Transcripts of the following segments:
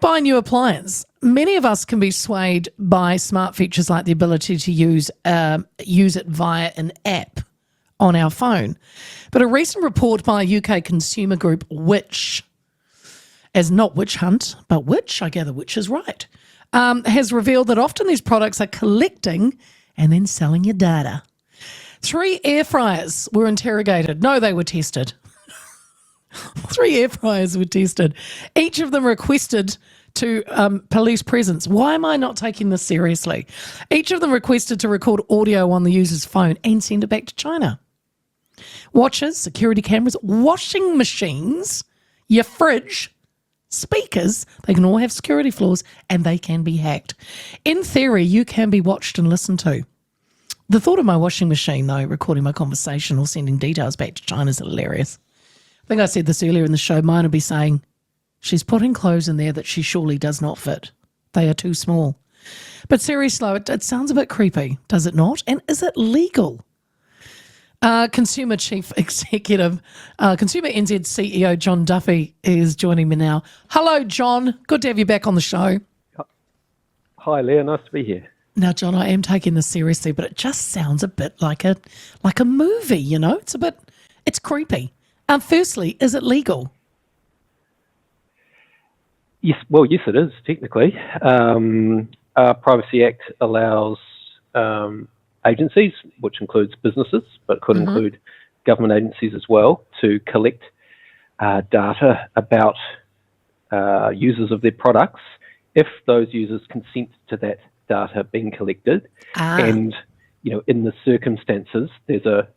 buy a new appliance, many of us can be swayed by smart features like the ability to use it via an app on our phone. But a recent report by a UK consumer group, Which, as not witch hunt, but which, I gather which is right, has revealed that often these products are collecting and then selling your data. 3 air fryers were interrogated. No, they were tested. 3 air fryers were tested. Each of them requested to police presence. Why am I not taking this seriously? Each of them requested to record audio on the user's phone and send it back to China. Watches, security cameras, washing machines, your fridge, speakers, they can all have security flaws and they can be hacked. In theory, you can be watched and listened to. The thought of my washing machine, though, recording my conversation or sending details back to China is hilarious. I think I said this earlier in the show. Mine would be saying, she's putting clothes in there that she surely does not fit. They are too small. But seriously, it sounds a bit creepy, does it not? And is it legal? Consumer Chief Executive, Consumer NZ CEO Jon Duffy is joining me now. Hello, John. Good to have you back on the show. Hi, Leah. Nice to be here. Now, John, I am taking this seriously, but it just sounds a bit like a movie, you know? It's creepy. Firstly, is it legal? Yes, well, yes, it is, technically. Our Privacy Act allows agencies, which includes businesses, but could include government agencies as well, to collect data about users of their products if those users consent to that data being collected. And, you know, in the circumstances, there's a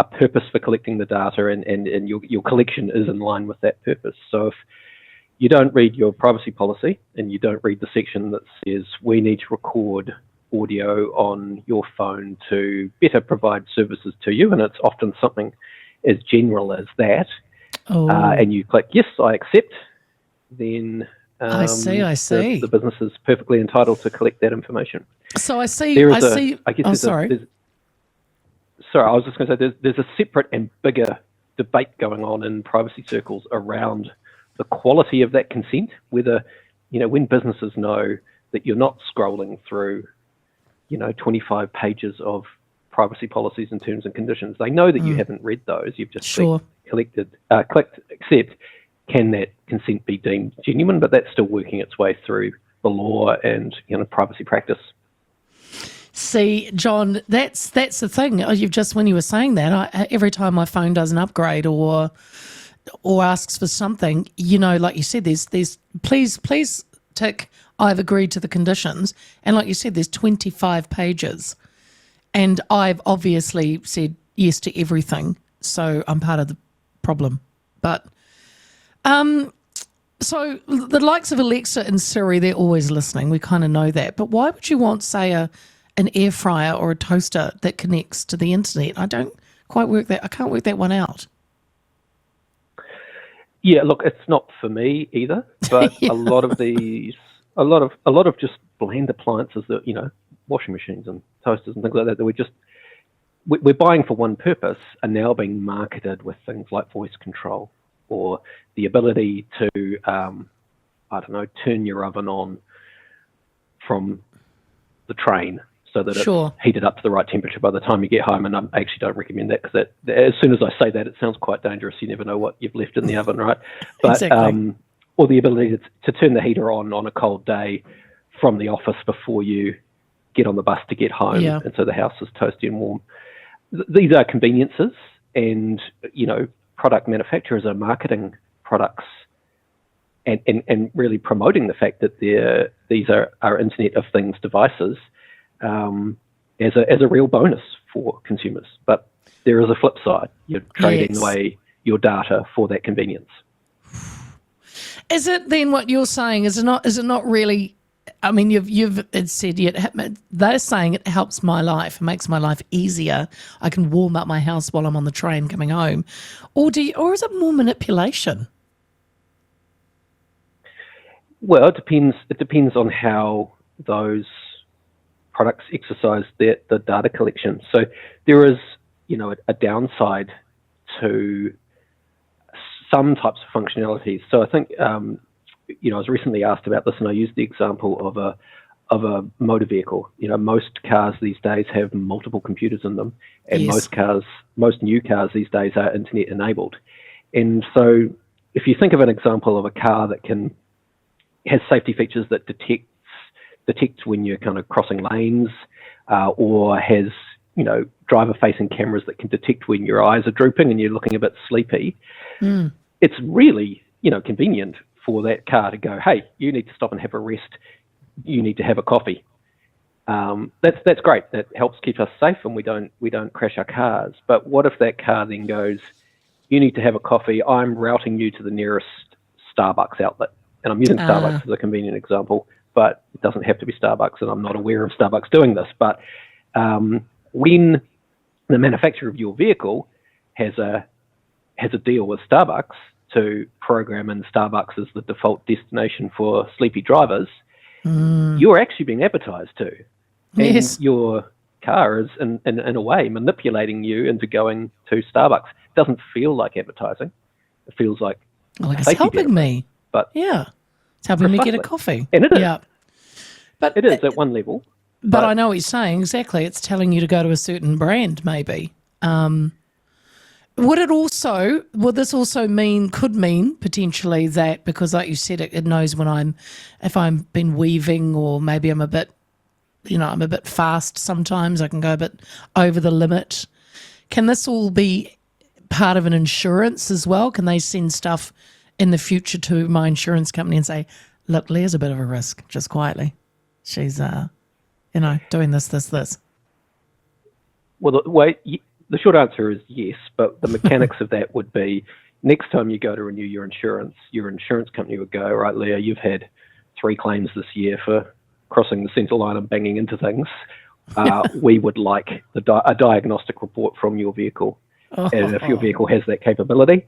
purpose for collecting the data and your collection is in line with that purpose. So if you don't read your privacy policy and you don't read the section that says we need to record audio on your phone to better provide services to you, and it's often something as general as that, and you click yes, I accept, then I see. The business is perfectly entitled to collect that information. So I see. Sorry, I was just going to say there's a separate and bigger debate going on in privacy circles around the quality of that consent, whether, you know, when businesses know that you're not scrolling through, 25 pages of privacy policies and terms and conditions. They know that you haven't read those. You've just clicked accept. Can that consent be deemed genuine? But that's still working its way through the law and privacy practice. See, John, that's the thing. When you were saying that, every time my phone does an upgrade or asks for something, like you said, there's please tick I've agreed to the conditions, and like you said, there's 25 pages, and I've obviously said yes to everything, so I'm part of the problem. But so the likes of Alexa and Siri, they're always listening. We kind of know that, but why would you want, say, an air fryer or a toaster that connects to the internet? I don't quite work that. I can't work that one out. Yeah, look, it's not for me either. But a lot of these, a lot of just bland appliances that washing machines and toasters and things like that we're buying for one purpose are now being marketed with things like voice control or the ability to turn your oven on from the train so that it's heated up to the right temperature by the time you get home. And I actually don't recommend that because as soon as I say that, it sounds quite dangerous. You never know what you've left in the oven, right? But exactly. Or the ability to turn the heater on a cold day from the office before you get on the bus to get home, and so the house is toasty and warm. These are conveniences, and product manufacturers are marketing products and really promoting the fact that these are Internet of Things devices as a real bonus for consumers. But there is a flip side. You're trading away your data for that convenience. Is it then what you're saying? Is it not really? I mean, you've said they're saying it helps my life, it makes my life easier. I can warm up my house while I'm on the train coming home, or is it more manipulation? Well, it depends. It depends on how those products exercise the data collection. So there is, a downside to some types of functionalities. So I think I was recently asked about this, and I used the example of a motor vehicle. Most cars these days have multiple computers in them, and Yes. most new cars these days are internet enabled. And so, if you think of an example of a car that has safety features that detect when you're kind of crossing lanes, or has driver-facing cameras that can detect when your eyes are drooping and you're looking a bit sleepy, it's really convenient for that car to go, hey, you need to stop and have a rest. You need to have a coffee. That's great. That helps keep us safe, and we don't crash our cars. But what if that car then goes, you need to have a coffee. I'm routing you to the nearest Starbucks outlet, and I'm using Starbucks as a convenient example, but it doesn't have to be Starbucks, and I'm not aware of Starbucks doing this. But when the manufacturer of your vehicle has a deal with Starbucks to program in Starbucks as the default destination for sleepy drivers, you're actually being advertised to. Yes. And your car is, in a way, manipulating you into going to Starbucks. It doesn't feel like advertising. It feels like it's helping me. But yeah, it's helping me get a coffee. And it is. Yeah. But it is at one level. But I know what you're saying. Exactly. It's telling you to go to a certain brand, maybe. Would this also could mean potentially that, because like you said, it knows if I'm been weaving, or maybe I'm a bit fast sometimes, I can go a bit over the limit. Can this all be part of an insurance as well? Can they send stuff in the future to my insurance company and say, look, Leah's a bit of a risk, just quietly. She's, doing this. Well, the short answer is yes, but the mechanics of that would be, next time you go to renew your insurance company would go, right, Leah, you've had 3 claims this year for crossing the centre line and banging into things. We would like a diagnostic report from your vehicle. And if your vehicle has that capability,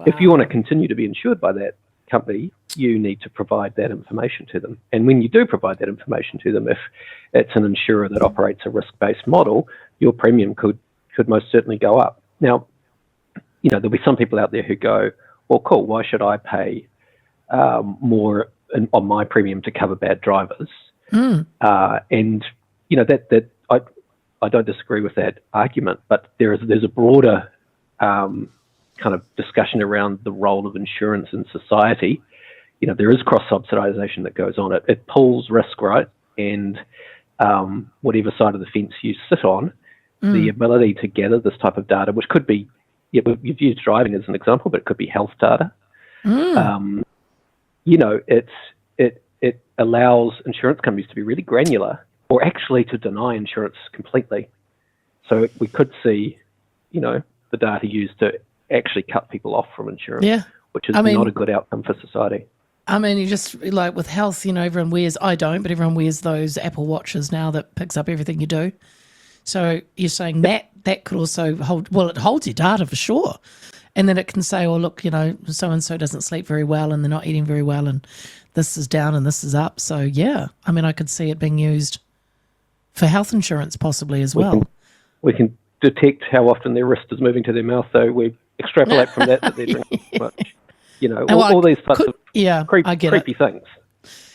if you want to continue to be insured by that company, you need to provide that information to them. And when you do provide that information to them, if it's an insurer that operates a risk-based model, your premium could most certainly go up. Now, there'll be some people out there who go, well, cool, why should I pay more on my premium to cover bad drivers? And that I don't disagree with that argument, but there's a broader kind of discussion around the role of insurance in society. There is cross-subsidization that goes on. It pulls risk, right? And whatever side of the fence you sit on, the ability to gather this type of data, which could be, you've used driving as an example, but it could be health data. It allows insurance companies to be really granular, or actually to deny insurance completely. So we could see, the data used to actually cut people off from insurance, which is not a good outcome for society. You just, like with health, everyone wears, I don't, but everyone wears those Apple Watches now that picks up everything you do. So you're saying that could also it holds your data for sure. And then it can say, oh, look, so-and-so doesn't sleep very well and they're not eating very well and this is down and this is up. So, yeah, I could see it being used for health insurance possibly as well. We can detect how often their wrist is moving to their mouth, so we extrapolate from that they're drinking too much. All these types of creepy things.